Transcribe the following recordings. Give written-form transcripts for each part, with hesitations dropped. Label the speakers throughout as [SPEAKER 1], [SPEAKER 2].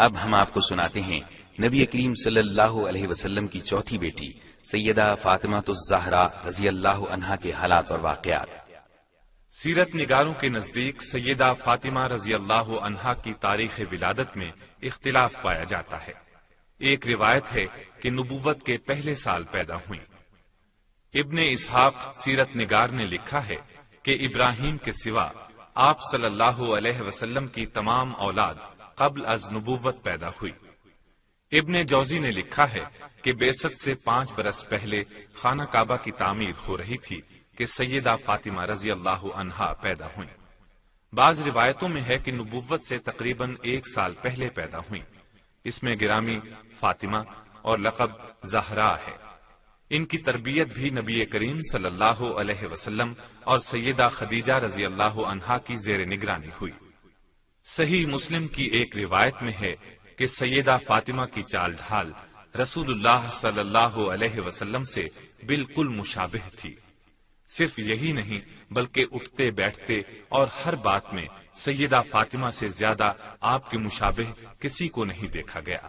[SPEAKER 1] اب ہم آپ کو سناتے ہیں نبی کریم صلی اللہ علیہ وسلم کی چوتھی بیٹی سیدہ فاطمہ الزہرا رضی اللہ عنہا کے حالات اور واقعات۔
[SPEAKER 2] سیرت نگاروں کے نزدیک سیدہ فاطمہ رضی اللہ عنہا کی تاریخ ولادت میں اختلاف پایا جاتا ہے۔ ایک روایت ہے کہ نبوت کے پہلے سال پیدا ہوئیں۔ ابن اسحاق سیرت نگار نے لکھا ہے کہ ابراہیم کے سوا آپ صلی اللہ علیہ وسلم کی تمام اولاد قبل از نبوت پیدا ہوئی۔ ابن جوزی نے لکھا ہے کہ بعثت سے 5 برس پہلے خانہ کعبہ کی تعمیر ہو رہی تھی کہ سیدہ فاطمہ رضی اللہ عنہا پیدا ہوئیں۔ بعض روایتوں میں ہے کہ نبوت سے تقریباً 1 سال پہلے پیدا ہوئیں۔ اس میں گرامی فاطمہ اور لقب زہرا ہے۔ ان کی تربیت بھی نبی کریم صلی اللہ علیہ وسلم اور سیدہ خدیجہ رضی اللہ عنہا کی زیر نگرانی ہوئی۔ صحیح مسلم کی ایک روایت میں ہے کہ سیدہ فاطمہ کی چال ڈھال رسول اللہ صلی اللہ علیہ وسلم سے بالکل مشابہ تھی۔ صرف یہی نہیں بلکہ اٹھتے بیٹھتے اور ہر بات میں سیدہ فاطمہ سے زیادہ آپ کے مشابہ کسی کو نہیں دیکھا گیا۔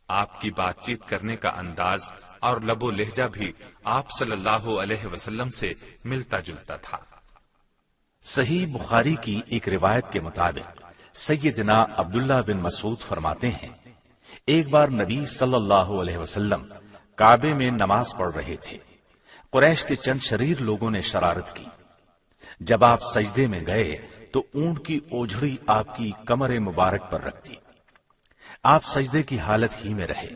[SPEAKER 2] آپ کی بات چیت کرنے کا انداز اور لب و لہجہ بھی آپ صلی اللہ علیہ وسلم سے ملتا جلتا تھا۔
[SPEAKER 3] صحیح بخاری کی ایک روایت کے مطابق سیدنا عبداللہ بن مسعود فرماتے ہیں، ایک بار نبی صلی اللہ علیہ وسلم کعبے میں نماز پڑھ رہے تھے۔ قریش کے چند شریر لوگوں نے شرارت کی۔ جب آپ سجدے میں گئے تو اونٹ کی اوجھڑی آپ کی کمر مبارک پر رکھ دی۔ آپ سجدے کی حالت ہی میں رہے۔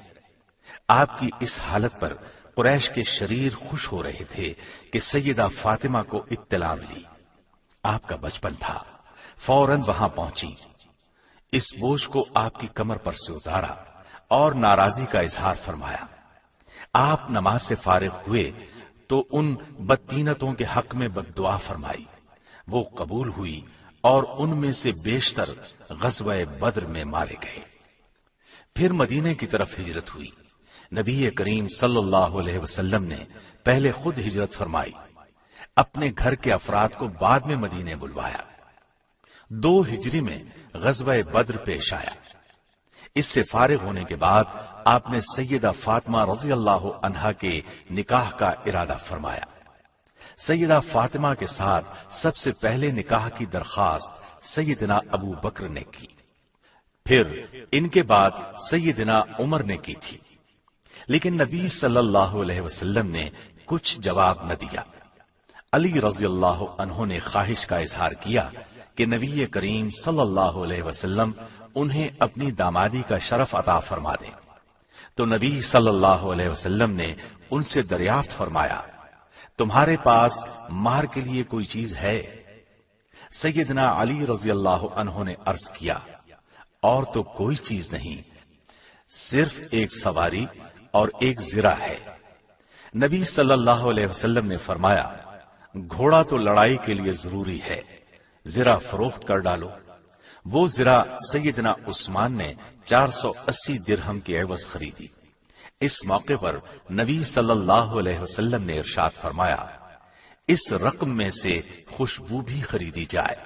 [SPEAKER 3] آپ کی اس حالت پر قریش کے شریر خوش ہو رہے تھے کہ سیدہ فاطمہ کو اطلاع ملی۔ آپ کا بچپن تھا، فوراً وہاں پہنچی، اس بوجھ کو آپ کی کمر پر سے اتارا اور ناراضی کا اظہار فرمایا۔ آپ نماز سے فارغ ہوئے تو ان بدطینتوں کے حق میں بد دعا فرمائی، وہ قبول ہوئی اور ان میں سے بیشتر غزوہ بدر میں مارے گئے۔ پھر مدینے کی طرف ہجرت ہوئی۔ نبی کریم صلی اللہ علیہ وسلم نے پہلے خود ہجرت فرمائی، اپنے گھر کے افراد کو بعد میں مدینے بلوایا۔ 2 ہجری میں غزوہ بدر پیش آیا۔ اس سے فارغ ہونے کے بعد آپ نے سیدہ فاطمہ رضی اللہ عنہا کے نکاح کا ارادہ فرمایا۔ سیدہ فاطمہ کے ساتھ سب سے پہلے نکاح کی درخواست سیدنا ابو بکر نے کی، پھر ان کے بعد سیدنا عمر نے کی تھی، لیکن نبی صلی اللہ علیہ وسلم نے کچھ جواب نہ دیا۔ علی رضی اللہ عنہ نے خواہش کا اظہار کیا کہ نبی کریم صلی اللہ علیہ وسلم انہیں اپنی دامادی کا شرف عطا فرما دیں، تو نبی صلی اللہ علیہ وسلم نے ان سے دریافت فرمایا، تمہارے پاس مہر کے لیے کوئی چیز ہے؟ سیدنا علی رضی اللہ عنہ نے عرض کیا، اور تو کوئی چیز نہیں، صرف ایک سواری اور ایک زرہ ہے۔ نبی صلی اللہ علیہ وسلم نے فرمایا، گھوڑا تو لڑائی کے لیے ضروری ہے، زرہ فروخت کر ڈالو۔ وہ زرہ سیدنا عثمان نے 480 درہم کی عوض خریدی۔ اس موقع پر نبی صلی اللہ علیہ وسلم نے ارشاد فرمایا، اس رقم میں سے خوشبو بھی خریدی جائے۔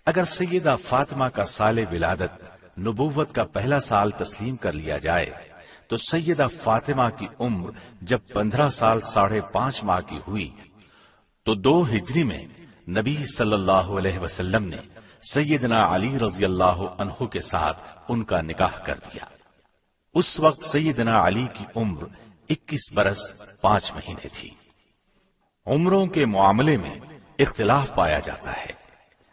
[SPEAKER 3] اگر سیدہ فاطمہ کا سال ولادت نبوت کا پہلا سال تسلیم کر لیا جائے تو سیدہ فاطمہ کی عمر جب 15 سال 5.5 ماہ کی ہوئی تو 2 ہجری میں نبی صلی اللہ علیہ وسلم نے سیدنا علی رضی اللہ عنہ کے ساتھ ان کا نکاح کر دیا۔ اس وقت سیدنا علی کی عمر 21 برس 5 مہینے تھی۔ عمروں کے معاملے میں اختلاف پایا جاتا ہے۔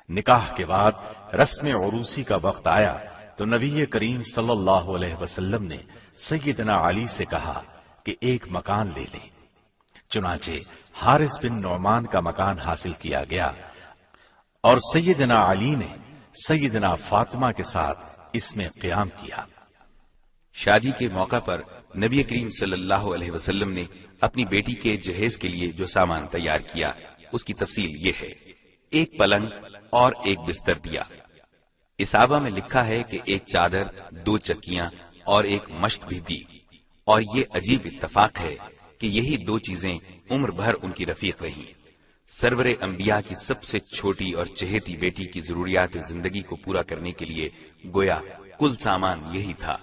[SPEAKER 3] نکاح کے بعد رسم عروسی کا وقت آیا تو نبی کریم صلی اللہ علیہ وسلم نے سیدنا علی سے کہا کہ ایک مکان لے لیں۔ چنانچہ حارث بن نعمان کا مکان حاصل کیا گیا اور سیدنا علی نے سیدنا فاطمہ کے ساتھ اس میں قیام کیا۔
[SPEAKER 1] شادی کے موقع پر نبی کریم صلی اللہ علیہ وسلم نے اپنی بیٹی کے جہیز کے لیے جو سامان تیار کیا اس کی تفصیل یہ ہے، 1 پلنگ اور 1 بستر دیا۔ اسابہ میں لکھا ہے کہ 1 چادر، 2 چکیاں اور 1 مشک بھی دی، اور یہ عجیب اتفاق ہے کہ یہی 2 چیزیں عمر بھر ان کی رفیق رہیں۔ سرور انبیاء کی سب سے چھوٹی اور چہیتی بیٹی کی ضروریات زندگی کو پورا کرنے کے لیے گویا کل سامان یہی تھا۔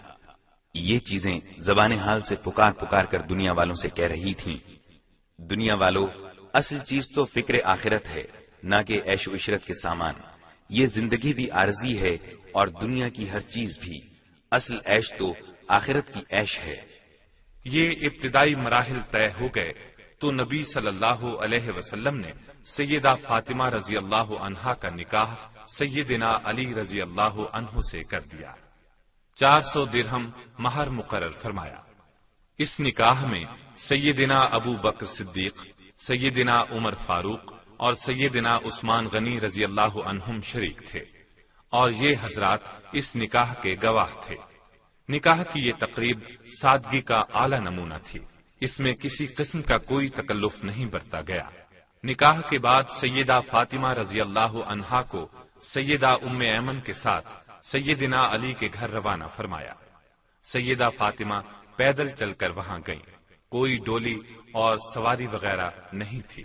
[SPEAKER 1] یہ چیزیں زبان حال سے پکار پکار کر دنیا والوں سے کہہ رہی تھیں، دنیا والوں، اصل چیز تو فکر آخرت ہے، نہ کہ عیش و عشرت کے سامان۔ یہ زندگی بھی عارضی ہے اور دنیا کی ہر چیز بھی، اصل عیش تو آخرت کی عیش ہے۔
[SPEAKER 2] یہ ابتدائی مراحل طے ہو گئے تو نبی صلی اللہ علیہ وسلم نے سیدہ فاطمہ رضی اللہ عنہا کا نکاح سیدنا علی رضی اللہ عنہ سے کر دیا۔ 400 درہم مہر مقرر فرمایا۔ اس نکاح میں سیدنا ابو بکر صدیق، سیدنا عمر فاروق اور سیدنا عثمان غنی رضی اللہ عنہم شریک تھے، اور یہ حضرات اس نکاح کے گواہ تھے۔ نکاح کی یہ تقریب سادگی کا اعلی نمونہ تھی، اس میں کسی قسم کا کوئی تکلف نہیں برتا گیا۔ نکاح کے بعد سیدہ فاطمہ رضی اللہ عنہا کو سیدہ ام ایمن کے ساتھ سیدنا علی کے گھر روانہ فرمایا۔ سیدہ فاطمہ پیدل چل کر وہاں گئیں، کوئی ڈولی اور سواری وغیرہ نہیں تھی۔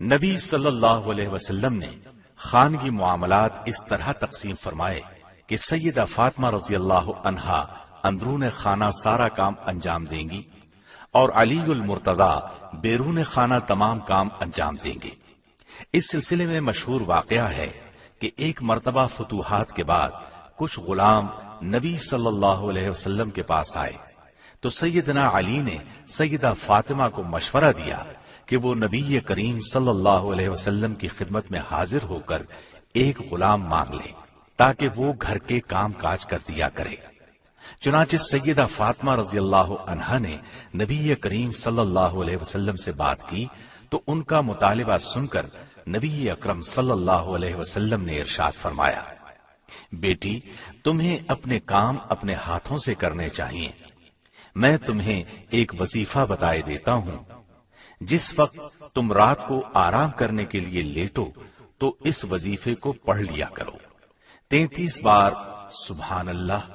[SPEAKER 3] نبی صلی اللہ علیہ وسلم نے خانگی معاملات اس طرح تقسیم فرمائے کہ سیدہ فاطمہ رضی اللہ عنہا اندرون خانہ سارا کام انجام دیں گی اور علی المرتضیٰ بیرون خانہ تمام کام انجام دیں گے۔ اس سلسلے میں مشہور واقعہ ہے کہ ایک مرتبہ فتوحات کے بعد کچھ غلام نبی صلی اللہ علیہ وسلم کے پاس آئے تو سیدنا علی نے سیدہ فاطمہ کو مشورہ دیا کہ وہ نبی کریم صلی اللہ علیہ وسلم کی خدمت میں حاضر ہو کر ایک غلام مانگ لے تاکہ وہ گھر کے کام کاج کر دیا کرے۔ چنانچہ سیدہ فاطمہ رضی اللہ عنہا نے نبی کریم صلی اللہ علیہ وسلم سے بات کی تو ان کا مطالبہ سن کر نبی اکرم صلی اللہ علیہ وسلم نے ارشاد فرمایا، بیٹی، تمہیں اپنے کام اپنے ہاتھوں سے کرنے چاہیے۔ میں تمہیں ایک وظیفہ بتائے دیتا ہوں، جس وقت تم رات کو آرام کرنے کے لیے لیٹو تو اس وظیفے کو پڑھ لیا کرو۔ 33 بار سبحان اللہ،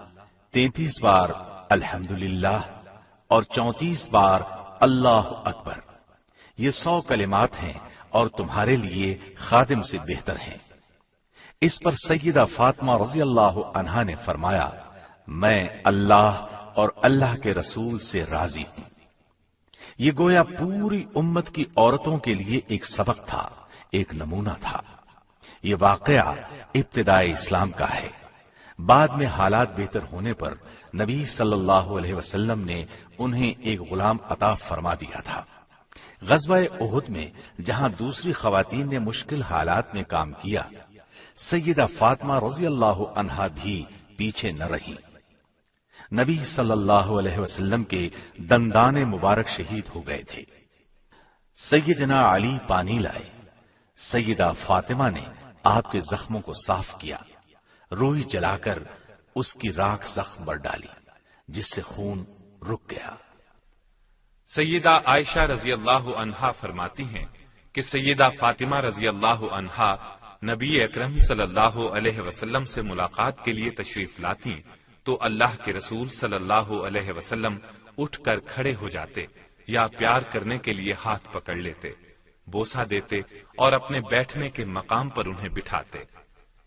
[SPEAKER 3] 33 بار الحمدللہ اور 34 بار اللہ اکبر۔ یہ 100 کلمات ہیں اور تمہارے لیے خادم سے بہتر ہیں۔ اس پر سیدہ فاطمہ رضی اللہ عنہا نے فرمایا، میں اللہ اور اللہ کے رسول سے راضی ہوں۔ یہ گویا پوری امت کی عورتوں کے لیے ایک سبق تھا، ایک نمونہ تھا۔ یہ واقعہ ابتدائے اسلام کا ہے۔ بعد میں حالات بہتر ہونے پر نبی صلی اللہ علیہ وسلم نے انہیں ایک غلام عطا فرما دیا تھا۔ غزوہ احد میں جہاں دوسری خواتین نے مشکل حالات میں کام کیا، سیدہ فاطمہ رضی اللہ عنہا بھی پیچھے نہ رہی۔ نبی صلی اللہ علیہ وسلم کے دندان مبارک شہید ہو گئے تھے۔ سیدنا علی پانی لائے، سیدہ فاطمہ نے آپ کے زخموں کو صاف کیا، روئی جلا کر اس کی راکھ زخم پر ڈالی جس سے خون رک گیا۔
[SPEAKER 2] سیدہ عائشہ رضی اللہ عنہا فرماتی ہیں کہ سیدہ فاطمہ رضی اللہ عنہا نبی اکرم صلی اللہ علیہ وسلم سے ملاقات کے لیے تشریف لاتی تو اللہ کے رسول صلی اللہ علیہ وسلم اٹھ کر کھڑے ہو جاتے یا پیار کرنے کے لیے ہاتھ پکڑ لیتے، بوسہ دیتے اور اپنے بیٹھنے کے مقام پر انہیں بٹھاتے۔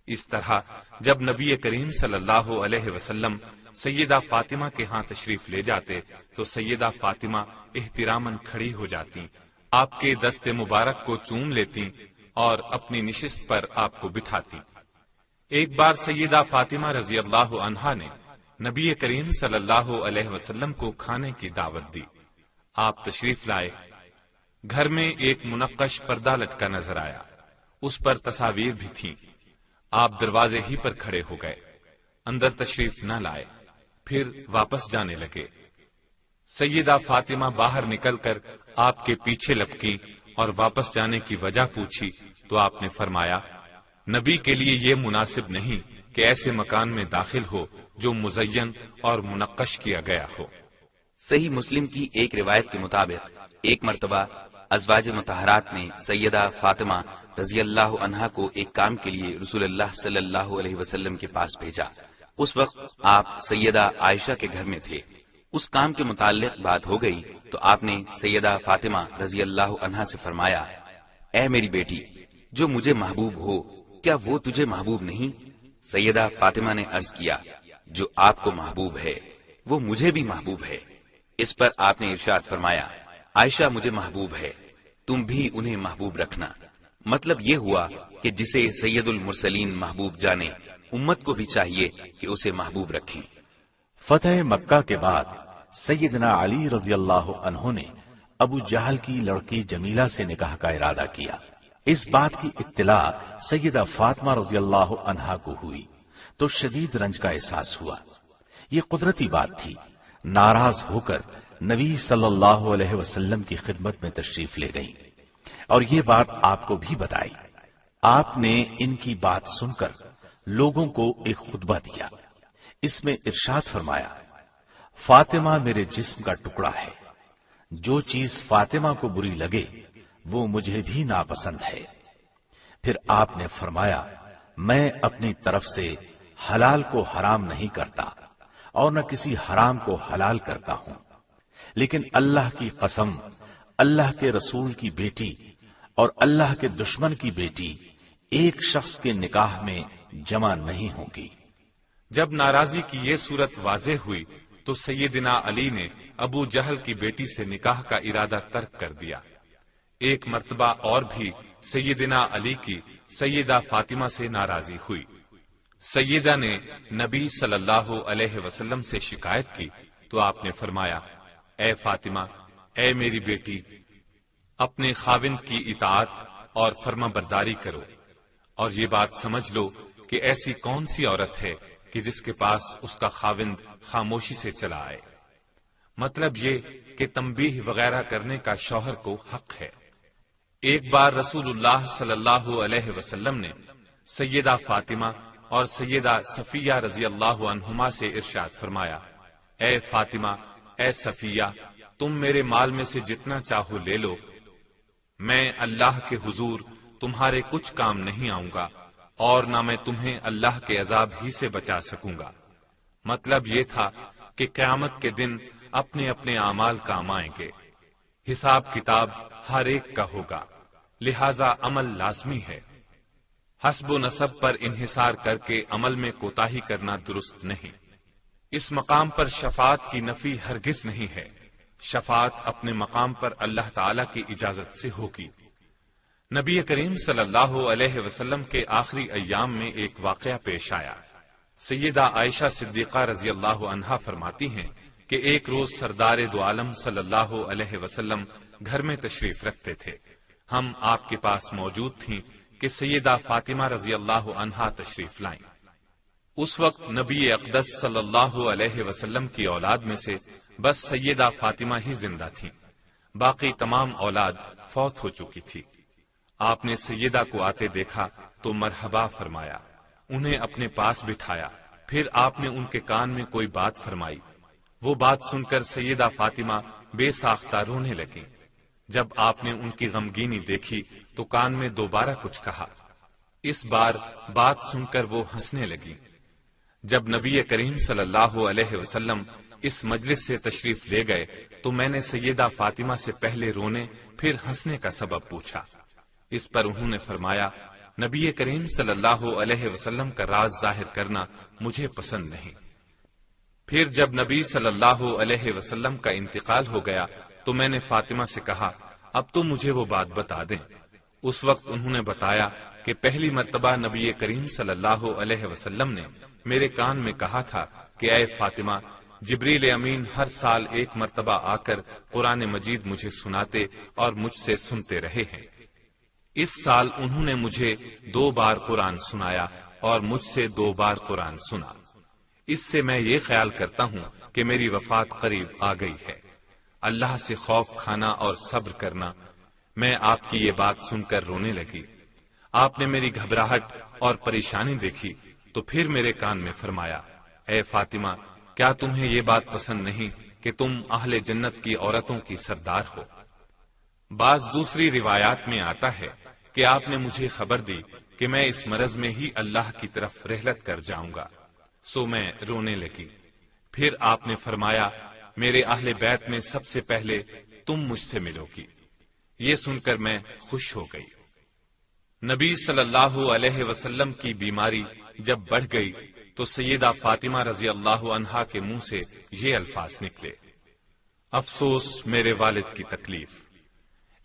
[SPEAKER 2] اس طرح جب نبی کریم صلی اللہ علیہ وسلم سیدہ فاطمہ کے ہاں تشریف لے جاتے تو سیدہ فاطمہ احتراماً کھڑی ہو جاتی، آپ کے دست مبارک کو چوم لیتی اور اپنی نشست پر آپ کو بٹھاتی۔ ایک بار سیدہ فاطمہ رضی اللہ عنہا نے نبی کریم صلی اللہ علیہ وسلم کو کھانے کی دعوت دی۔ آپ تشریف لائے، گھر میں ایک منقش پردہ لٹکا نظر آیا، اس پر تصاویر بھی تھیں۔ آپ دروازے ہی پر کھڑے ہو گئے، اندر تشریف نہ لائے، پھر واپس جانے لگے۔ سیدہ فاطمہ باہر نکل کر آپ کے پیچھے لپکی اور واپس جانے کی وجہ پوچھی تو آپ نے فرمایا، نبی کے لیے یہ مناسب نہیں کہ ایسے مکان میں داخل ہو جو مزین اور منقش کیا گیا ہو۔
[SPEAKER 1] صحیح مسلم کی ایک روایت کے مطابق ایک مرتبہ ازواج مطہرات نے سیدہ فاطمہ رضی اللہ عنہا کو ایک کام کے لیے رسول اللہ صلی اللہ علیہ وسلم کے پاس بھیجا۔ اس وقت آپ سیدہ عائشہ کے گھر میں تھے۔ اس کام کے متعلق بات ہو گئی تو آپ نے سیدہ فاطمہ رضی اللہ عنہا سے فرمایا، اے میری بیٹی، جو مجھے محبوب ہو کیا وہ تجھے محبوب نہیں؟ سیدہ فاطمہ نے عرض کیا، جو آپ کو محبوب ہے وہ مجھے بھی محبوب ہے۔ اس پر آپ نے ارشاد فرمایا، عائشہ مجھے محبوب ہے، تم بھی انہیں محبوب رکھنا۔ مطلب یہ ہوا کہ جسے سید المرسلین محبوب جانے، امت کو بھی چاہیے کہ اسے محبوب رکھیں۔
[SPEAKER 3] فتح مکہ کے بعد سیدنا علی رضی اللہ عنہ نے ابو جہل کی لڑکی جمیلہ سے نکاح کا ارادہ کیا۔ اس بات کی اطلاع سیدہ فاطمہ رضی اللہ عنہا کو ہوئی تو شدید رنج کا احساس ہوا۔ یہ قدرتی بات تھی۔ ناراض ہو کر نبی صلی اللہ علیہ وسلم کی خدمت میں تشریف لے گئیں اور یہ بات آپ کو بھی بتائی۔ آپ نے ان کی بات سن کر لوگوں کو ایک خطبہ دیا۔ اس میں ارشاد فرمایا، فاطمہ میرے جسم کا ٹکڑا ہے، جو چیز فاطمہ کو بری لگے وہ مجھے بھی ناپسند ہے۔ پھر آپ نے فرمایا، میں اپنی طرف سے حلال کو حرام نہیں کرتا اور نہ کسی حرام کو حلال کرتا ہوں، لیکن اللہ کی قسم، اللہ کے رسول کی بیٹی اور اللہ کے دشمن کی بیٹی ایک شخص کے نکاح میں جمع نہیں ہوگی۔
[SPEAKER 2] جب ناراضی کی یہ صورت واضح ہوئی تو سیدنا علی نے ابو جہل کی بیٹی سے نکاح کا ارادہ ترک کر دیا۔ ایک مرتبہ اور بھی سیدنا علی کی سیدہ فاطمہ سے ناراضی ہوئی۔ سیدہ نے نبی صلی اللہ علیہ وسلم سے شکایت کی تو آپ نے فرمایا، اے فاطمہ، اے میری بیٹی، اپنے خاوند کی اطاعت اور فرما برداری کرو، اور یہ بات سمجھ لو کہ ایسی کون سی عورت ہے کہ جس کے پاس اس کا خاوند خاموشی سے چلا آئے۔ مطلب یہ کہ تنبیہ وغیرہ کرنے کا شوہر کو حق ہے۔ ایک بار رسول اللہ صلی اللہ علیہ وسلم نے سیدہ فاطمہ اور سیدہ صفیہ رضی اللہ عنہما سے ارشاد فرمایا، اے فاطمہ، اے صفیہ، تم میرے مال میں سے جتنا چاہو لے لو، میں اللہ کے حضور تمہارے کچھ کام نہیں آؤں گا اور نہ میں تمہیں اللہ کے عذاب ہی سے بچا سکوں گا۔ مطلب یہ تھا کہ قیامت کے دن اپنے اپنے اعمال کام آئیں گے، حساب کتاب ہر ایک کا ہوگا، لہذا عمل لازمی ہے۔ حسب و نسب پر انحصار کر کے عمل میں کوتاہی کرنا درست نہیں۔ اس مقام پر شفاعت کی نفی ہرگز نہیں ہے۔ شفاعت اپنے مقام پر اللہ تعالی کی اجازت سے ہوگی۔ نبی کریم صلی اللہ علیہ وسلم کے آخری ایام میں ایک واقعہ پیش آیا۔ سیدہ عائشہ صدیقہ رضی اللہ عنہا فرماتی ہیں کہ ایک روز سردار دو عالم صلی اللہ علیہ وسلم گھر میں تشریف رکھتے تھے۔ ہم آپ کے پاس موجود تھیں کہ سیدہ فاطمہ رضی اللہ عنہا تشریف لائیں۔ اس وقت نبی اقدس صلی اللہ علیہ وسلم کی اولاد میں سے بس سیدہ فاطمہ ہی زندہ تھیں، باقی تمام اولاد فوت ہو چکی تھی۔ آپ نے سیدہ کو آتے دیکھا تو مرحبا فرمایا، انہیں اپنے پاس بٹھایا، پھر آپ نے ان کے کان میں کوئی بات فرمائی۔ وہ بات سن کر سیدہ فاطمہ بے ساختہ رونے لگیں۔ جب آپ نے ان کی غمگینی دیکھی تو کان میں دوبارہ کچھ کہا۔ اس بار بات سن کر وہ ہنسنے لگی۔ جب نبی کریم صلی اللہ علیہ وسلم اس مجلس سے تشریف لے گئے تو میں نے سیدہ فاطمہ سے پہلے رونے پھر ہنسنے کا سبب پوچھا۔ اس پر انہوں نے فرمایا، نبی کریم صلی اللہ علیہ وسلم کا راز ظاہر کرنا مجھے پسند نہیں۔ پھر جب نبی صلی اللہ علیہ وسلم کا انتقال ہو گیا تو میں نے فاطمہ سے کہا، اب تو مجھے وہ بات بتا دیں۔ اس وقت انہوں نے بتایا کہ پہلی مرتبہ نبی کریم صلی اللہ علیہ وسلم نے میرے کان میں کہا تھا کہ اے فاطمہ، جبریل امین ہر سال ایک مرتبہ آ کر قرآن مجید مجھے سناتے اور مجھ سے سنتے رہے ہیں۔ اس سال انہوں نے مجھے 2 بار قرآن سنایا اور مجھ سے 2 بار قرآن سنا۔ اس سے میں یہ خیال کرتا ہوں کہ میری وفات قریب آ گئی ہے۔ اللہ سے خوف کھانا اور صبر کرنا۔ میں آپ کی یہ بات سن کر رونے لگی۔ آپ نے میری گھبراہٹ اور پریشانی دیکھی تو پھر میرے کان میں فرمایا، اے فاطمہ، کیا تمہیں یہ بات پسند نہیں کہ تم اہل جنت کی عورتوں کی سردار ہو؟ بعض دوسری روایات میں آتا ہے کہ آپ نے مجھے خبر دی کہ میں اس مرض میں ہی اللہ کی طرف رحلت کر جاؤں گا، سو میں رونے لگی۔ پھر آپ نے فرمایا، میرے اہل بیت میں سب سے پہلے تم مجھ سے ملو گی۔ یہ سن کر میں خوش ہو گئی۔ نبی صلی اللہ علیہ وسلم کی بیماری جب بڑھ گئی تو سیدہ فاطمہ رضی اللہ عنہا کے منہ سے یہ الفاظ نکلے، افسوس میرے والد کی تکلیف۔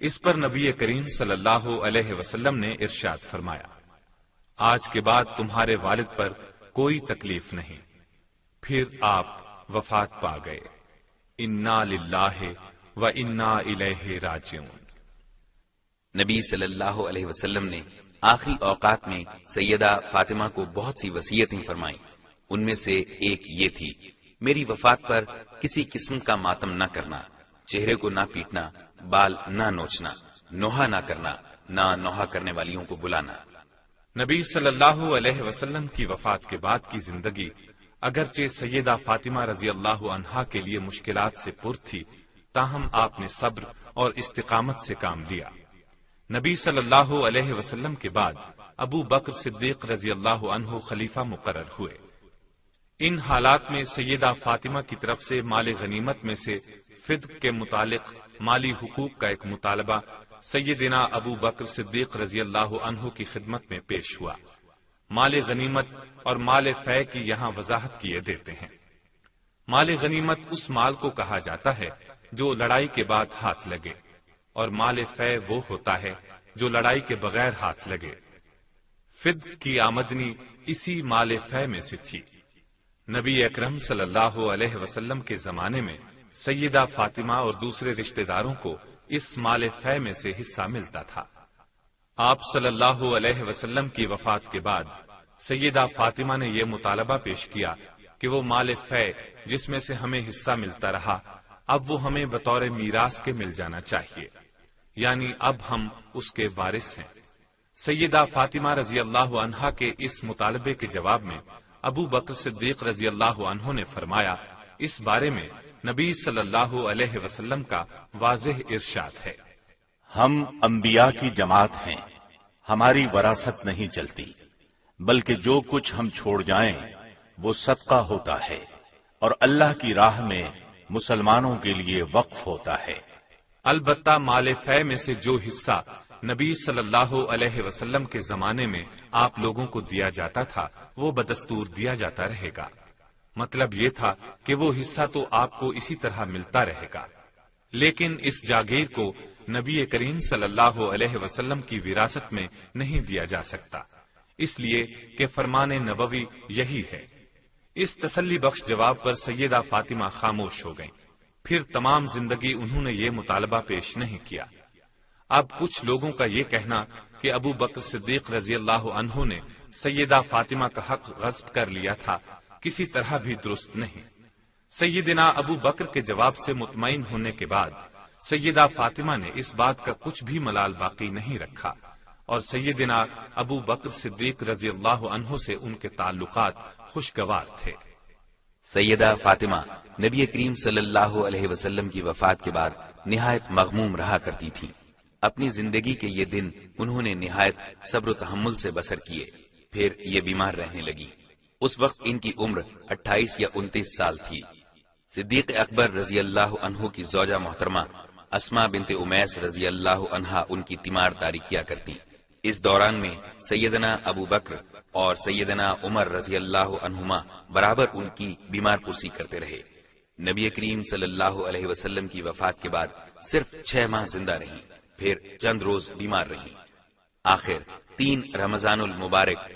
[SPEAKER 2] اس پر نبی کریم صلی اللہ علیہ وسلم نے ارشاد فرمایا، آج کے بعد تمہارے والد پر کوئی تکلیف نہیں۔ پھر آپ وفات پا گئے۔ انا للہ و انا الیہ راجعون۔
[SPEAKER 1] نبی صلی اللہ علیہ وسلم نے آخری اوقات میں سیدہ فاطمہ کو بہت سی وصیتیں فرمائیں۔ ان میں سے ایک یہ تھی، میری وفات پر کسی قسم کا ماتم نہ کرنا، چہرے کو نہ پیٹنا، بال نہ نوچنا، نوحہ نہ کرنا، نہ نوحہ کرنے والیوں کو بلانا۔
[SPEAKER 2] نبی صلی اللہ علیہ وسلم کی وفات کے بعد کی زندگی اگرچہ سیدہ فاطمہ رضی اللہ عنہا کے لیے مشکلات سے پر تھی، تاہم آپ نے صبر اور استقامت سے کام لیا۔ نبی صلی اللہ علیہ وسلم کے بعد ابو بکر صدیق رضی اللہ عنہ خلیفہ مقرر ہوئے۔ ان حالات میں سیدہ فاطمہ کی طرف سے مال غنیمت میں سے فدق کے متعلق مالی حقوق کا ایک مطالبہ سیدنا ابو بکر صدیق رضی اللہ عنہ کی خدمت میں پیش ہوا۔ مال غنیمت اور مال فے کی یہاں وضاحت کیے دیتے ہیں۔ مال غنیمت اس مال کو کہا جاتا ہے جو لڑائی کے بعد ہاتھ لگے، اور مال فے وہ ہوتا ہے جو لڑائی کے بغیر ہاتھ لگے۔ فدق کی آمدنی اسی مال فے میں سے تھی۔ نبی اکرم صلی اللہ علیہ وسلم کے زمانے میں سیدہ فاطمہ اور دوسرے رشتہ داروں کو اس مال فے میں سے حصہ ملتا تھا۔ آپ صلی اللہ علیہ وسلم کی وفات کے بعد سیدہ فاطمہ نے یہ مطالبہ پیش کیا کہ وہ مال فے جس میں سے ہمیں حصہ ملتا رہا، اب وہ ہمیں بطور میراث کے مل جانا چاہیے، یعنی اب ہم اس کے وارث ہیں۔ سیدہ فاطمہ رضی اللہ عنہا کے اس مطالبے کے جواب میں ابو بکر صدیق رضی اللہ عنہ نے فرمایا، اس بارے میں نبی صلی اللہ علیہ وسلم کا واضح ارشاد ہے،
[SPEAKER 3] ہم انبیاء کی جماعت ہیں، ہماری وراثت نہیں چلتی، بلکہ جو کچھ ہم چھوڑ جائیں وہ صدقہ ہوتا ہے اور اللہ کی راہ میں مسلمانوں کے لیے وقف ہوتا ہے۔
[SPEAKER 2] البتہ مال فے میں سے جو حصہ نبی صلی اللہ علیہ وسلم کے زمانے میں آپ لوگوں کو دیا جاتا تھا وہ بدستور دیا جاتا رہے گا۔ مطلب یہ تھا کہ وہ حصہ تو آپ کو اسی طرح ملتا رہے گا، لیکن اس جاگیر کو نبی کریم صلی اللہ علیہ وسلم کی وراثت میں نہیں دیا جا سکتا، اس لیے کہ فرمان نبوی یہی ہے۔ اس تسلی بخش جواب پر سیدہ فاطمہ خاموش ہو گئیں۔ پھر تمام زندگی انہوں نے یہ مطالبہ پیش نہیں کیا۔ اب کچھ لوگوں کا یہ کہنا کہ ابو بکر صدیق رضی اللہ عنہ نے سیدہ فاطمہ کا حق غصب کر لیا تھا، کسی طرح بھی درست نہیں۔ سیدنا ابو بکر کے جواب سے مطمئن ہونے کے بعد سیدہ فاطمہ نے اس بات کا کچھ بھی ملال باقی نہیں رکھا، اور سیدنا ابو بکر صدیق رضی اللہ عنہ سے ان کے تعلقات خوشگوار تھے۔
[SPEAKER 1] سیدہ فاطمہ نبی کریم صلی اللہ علیہ وسلم کی وفات کے بعد نہایت مغموم رہا کرتی تھی۔ اپنی زندگی کے یہ دن انہوں نے نہایت صبر و تحمل سے بسر کیے۔ پھر یہ بیمار رہنے لگی۔ اس وقت ان کی عمر 28 یا 29 سال تھی۔ صدیق اکبر رضی اللہ عنہ کی زوجہ محترمہ اسماء بنت امیس رضی اللہ عنہا ان کی تیمار داری کیا کرتی۔ اس دوران میں سیدنا ابو بکر اور سیدنا عمر رضی اللہ عنہما برابر ان کی بیمار پرسی کرتے رہے۔ نبی کریم صلی اللہ علیہ وسلم کی وفات کے بعد صرف 6 ماہ زندہ رہیں، پھر چند روز بیمار رہیں۔ آخر 3 رمضان المبارک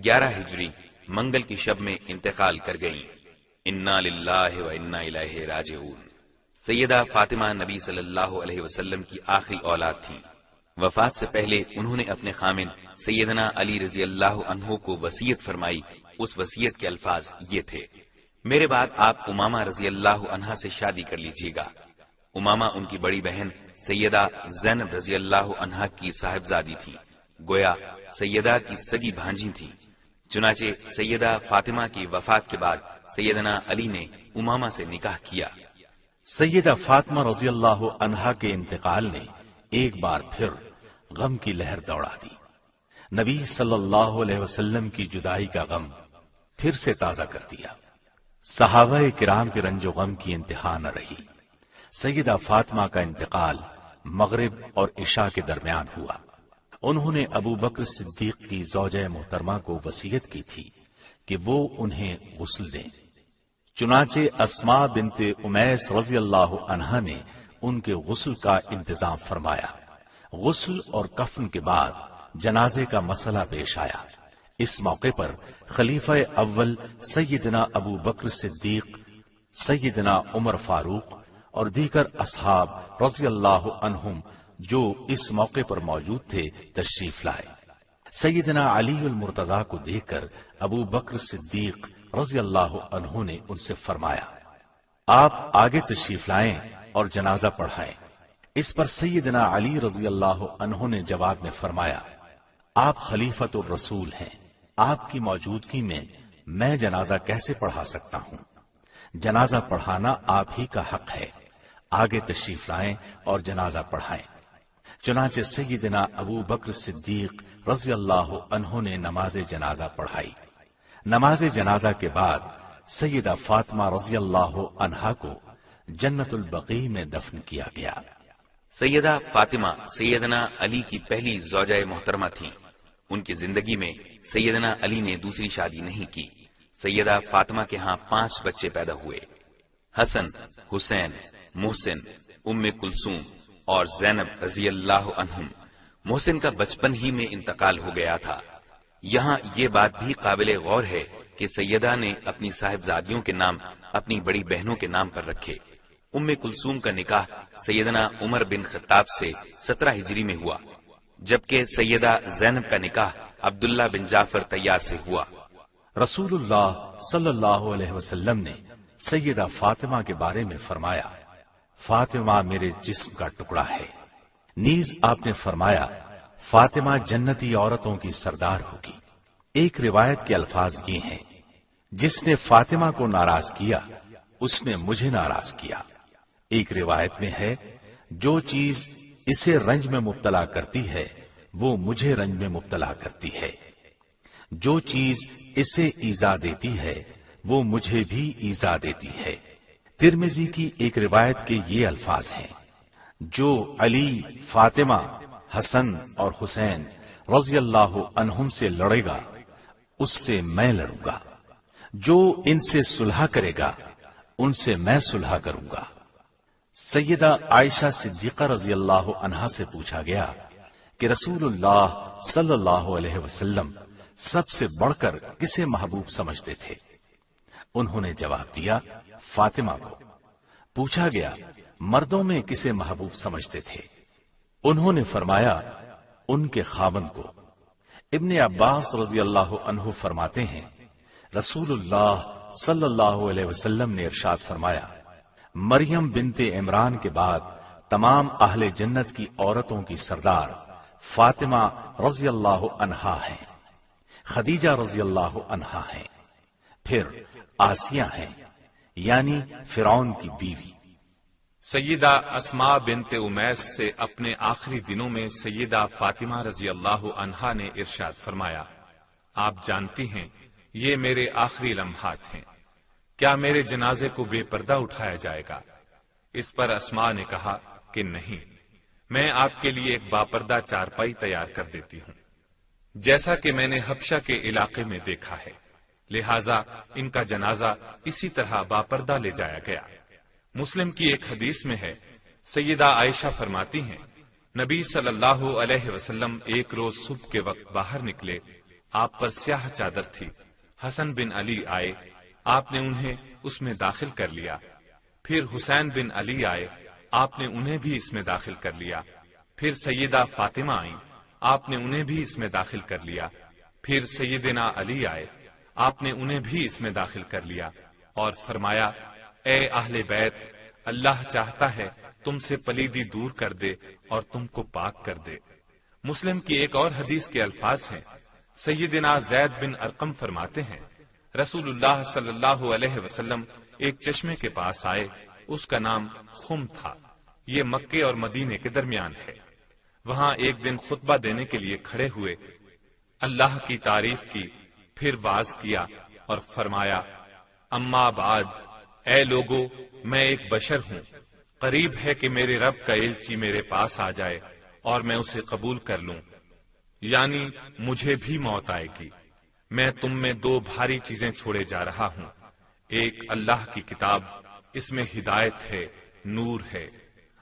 [SPEAKER 1] 11 ہجری منگل کی شب میں انتقال کر گئیں۔ انا للہ و انا الیہ راجعون۔ سیدہ فاطمہ نبی صلی اللہ علیہ وسلم کی آخری اولاد تھیں۔ وفات سے پہلے انہوں نے اپنے خامن سیدنا علی رضی اللہ عنہ کو وصیت فرمائی۔ اس وصیت کے الفاظ یہ تھے، میرے بعد آپ امامہ رضی اللہ عنہا سے شادی کر لیجیے گا۔ امامہ ان کی بڑی بہن سیدہ زینب رضی اللہ عنہا کی صاحبزادی تھی، گویا سیدہ کی سگی بھانجی تھی۔ چنانچہ سیدہ فاطمہ کی وفات کے بعد سیدنا علی نے امامہ سے نکاح کیا۔
[SPEAKER 3] سیدہ فاطمہ رضی اللہ عنہا کے انتقال نے ایک بار پھر غم کی لہر دوڑا دی۔ نبی صلی اللہ علیہ وسلم کی جدائی کا غم پھر سے تازہ کر دیا۔ صحابہ کرام کے رنج و غم کی انتہا نہ رہی۔ سیدہ فاطمہ کا انتقال مغرب اور عشاء کے درمیان ہوا۔ انہوں نے ابو بکر صدیق کی زوجہ محترمہ کو وصیت کی تھی کہ وہ انہیں غسل دیں۔ چنانچہ اسماء بنت امیس رضی اللہ عنہا نے ان کے غسل کا انتظام فرمایا۔ غسل اور کفن کے بعد جنازے کا مسئلہ پیش آیا۔ اس موقع پر خلیفہ اول سیدنا ابو بکر صدیق، سیدنا عمر فاروق اور دیگر اصحاب رضی اللہ عنہم جو اس موقع پر موجود تھے تشریف لائے۔ سیدنا علی المرتضیٰ کو دیکھ کر ابو بکر صدیق رضی اللہ عنہ نے ان سے فرمایا، آپ آگے تشریف لائیں اور جنازہ پڑھائیں۔ اس پر سیدنا علی رضی اللہ عنہ نے جواب میں فرمایا، آپ خلیفۃ الرسول ہیں، آپ کی موجودگی میں جنازہ کیسے پڑھا سکتا ہوں؟ جنازہ پڑھانا آپ ہی کا حق ہے، آگے تشریف لائیں اور جنازہ پڑھائیں۔ چنانچہ سیدنا ابو بکر صدیق رضی اللہ عنہ نے نماز جنازہ پڑھائی۔ نماز جنازہ کے بعد سیدہ فاطمہ رضی اللہ عنہا کو جنت البقیع میں دفن کیا گیا۔
[SPEAKER 1] سیدہ فاطمہ سیدنا علی کی پہلی زوجہ محترمہ تھیں۔ ان کی زندگی میں سیدنا علی نے دوسری شادی نہیں کی۔ سیدہ فاطمہ کے ہاں 5 بچے پیدا ہوئے، حسن، حسین، محسن، ام کلثوم اور زینب رضی اللہ عنہم۔ محسن کا بچپن ہی میں انتقال ہو گیا تھا۔ یہاں یہ بات بھی قابل غور ہے کہ سیدہ نے اپنی صاحبزادیوں کے نام اپنی بڑی بہنوں کے نام پر رکھے۔ ام کلثوم کا نکاح سیدنا عمر بن خطاب سے 17 ہجری میں ہوا، جبکہ سیدہ زینب کا نکاح عبداللہ بن جعفر طیار سے ہوا۔
[SPEAKER 3] رسول اللہ صلی اللہ علیہ وسلم نے سیدہ فاطمہ کے بارے میں فرمایا، فاطمہ میرے جسم کا ٹکڑا ہے۔ نیز آپ نے فرمایا، فاطمہ جنتی عورتوں کی سردار ہوگی۔ ایک روایت کے الفاظ یہ ہیں، جس نے فاطمہ کو ناراض کیا اس نے مجھے ناراض کیا۔ ایک روایت میں ہے، جو چیز اسے رنج میں مبتلا کرتی ہے وہ مجھے رنج میں مبتلا کرتی ہے، جو چیز اسے ایذا دیتی ہے وہ مجھے بھی ایذا دیتی ہے۔ ترمذی کی ایک روایت کے یہ الفاظ ہیں، جو علی، فاطمہ، حسن اور حسین رضی اللہ عنہم سے لڑے گا اس سے میں لڑوں گا، جو ان سے صلح کرے گا ان سے میں صلح کروں گا۔ سیدہ عائشہ صدیقہ رضی اللہ عنہا سے پوچھا گیا کہ رسول اللہ صلی اللہ علیہ وسلم سب سے بڑھ کر کسے محبوب سمجھتے تھے؟ انہوں نے جواب دیا، فاطمہ کو۔ پوچھا گیا، مردوں میں کسے محبوب سمجھتے تھے؟ انہوں نے فرمایا، ان کے خاوند کو۔ ابن عباس رضی اللہ عنہ فرماتے ہیں، رسول اللہ صلی اللہ علیہ وسلم نے ارشاد فرمایا، مریم بنت عمران کے بعد تمام اہل جنت کی عورتوں کی سردار فاطمہ رضی اللہ عنہا ہیں، خدیجہ رضی اللہ عنہا ہیں، پھر آسیہ ہیں یعنی فرعون کی بیوی۔
[SPEAKER 2] سیدہ اسماء بنت امیس سے اپنے آخری دنوں میں سیدہ فاطمہ رضی اللہ عنہا نے ارشاد فرمایا، آپ جانتی ہیں یہ میرے آخری لمحات ہیں، کیا میرے جنازے کو بے پردہ اٹھایا جائے گا؟ اس پر اسماء نے کہا کہ نہیں، میں آپ کے لیے ایک باپردہ چارپائی تیار کر دیتی ہوں، جیسا کہ میں نے حبشہ کے علاقے میں دیکھا ہے، لہذا ان کا جنازہ اسی طرح باپردہ لے جایا گیا۔ مسلم کی ایک حدیث میں ہے، سیدہ عائشہ فرماتی ہیں، نبی صلی اللہ علیہ وسلم ایک روز صبح کے وقت باہر نکلے، آپ پر سیاہ چادر تھی، حسن بن علی آئے، آپ نے انہیں اس میں داخل کر لیا، پھر حسین بن علی آئے، آپ نے انہیں بھی اس میں داخل کر لیا، پھر سیدہ فاطمہ آئیں، آپ نے انہیں بھی اس میں داخل کر لیا، پھر سیدنا علی آئے، آپ نے انہیں بھی اس میں داخل کر لیا اور فرمایا، اے اہل بیت، اللہ چاہتا ہے تم سے پلیدی دور کر دے اور تم کو پاک کر دے۔ مسلم کی ایک اور حدیث کے الفاظ ہیں، سیدنا زید بن ارقم فرماتے ہیں، رسول اللہ صلی اللہ علیہ وسلم ایک چشمے کے پاس آئے، اس کا نام خم تھا، یہ مکے اور مدینے کے درمیان ہے۔ وہاں ایک دن خطبہ دینے کے لیے کھڑے ہوئے، اللہ کی تعریف کی، پھر واز کیا اور فرمایا، اما بعد، اے لوگو، میں ایک بشر ہوں، قریب ہے کہ میرے رب کا ایلچی میرے پاس آ جائے اور میں اسے قبول کر لوں، یعنی مجھے بھی موت آئے گی۔ میں تم میں دو بھاری چیزیں چھوڑے جا رہا ہوں، ایک اللہ کی کتاب، اس میں ہدایت ہے، نور ہے۔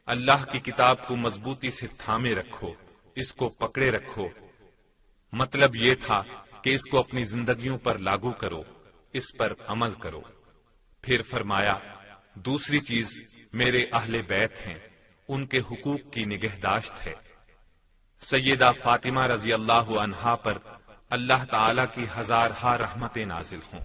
[SPEAKER 2] اللہ کی کتاب کو مضبوطی سے تھامے رکھو، اس کو پکڑے رکھو۔ مطلب یہ تھا کہ اس کو اپنی زندگیوں پر لاگو کرو، اس پر عمل کرو۔ پھر فرمایا دوسری چیز میرے اہل بیت ہیں، ان کے حقوق کی نگہداشت ہے۔ سیدہ فاطمہ رضی اللہ عنہا پر اللہ تعالی کی ہزارہا رحمتیں نازل ہوں۔